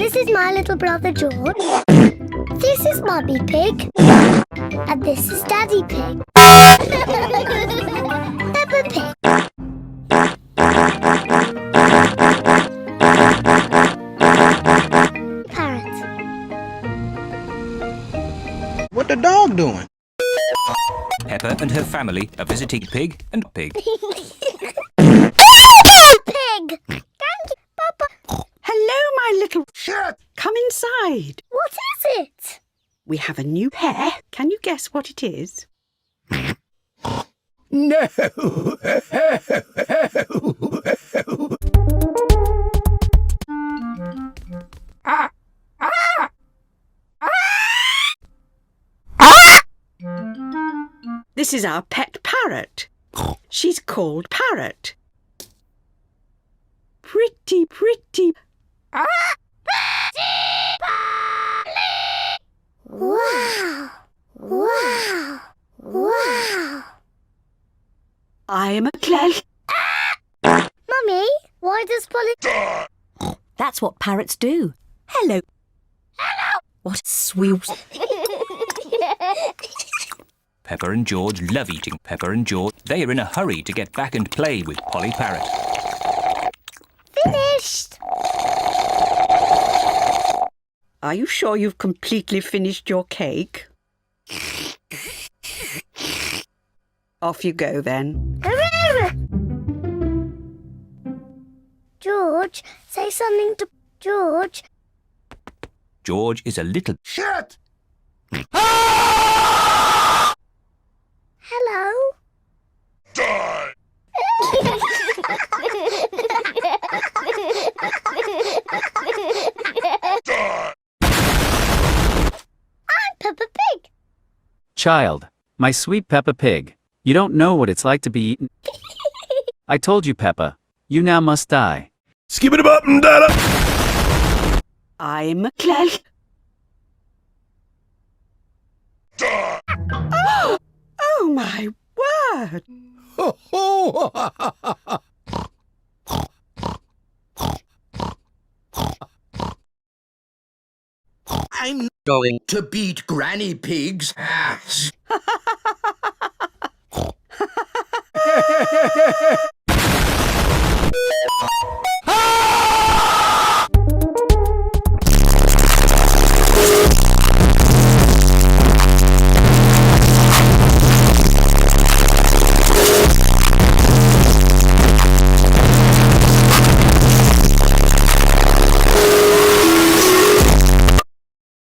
This is my little brother George. This is Mummy Pig. And this is Daddy Pig. Peppa Pig. Parrot. What the dog doing? Peppa and her family are visiting Pig and Pig. Pig! Thank you, Papa. Hello, my little... Shut! Come inside. What is it? We have a new pair. Can you guess what it is? No! This is our pet parrot. She's called Parrot. Pretty. Wow! Wow! Wow! I am a cloud. Mummy, why does Polly... That's what parrots do. Hello. Hello. What sweet. Peppa and George love eating. Peppa and George, they are in a hurry to get back and play with Polly Parrot. Finished! Are you sure you've completely finished your cake? Off you go then. George, say something to George. George is a little... Shut! Hello? Die! Die! I'm Peppa Pig. Child, my sweet Peppa Pig, you don't know what it's like to be eaten. I told you, Peppa, you now must die. Skip it up and down. I'm a cloud. Die! Oh my word! I'm going to beat Granny Pig's ass.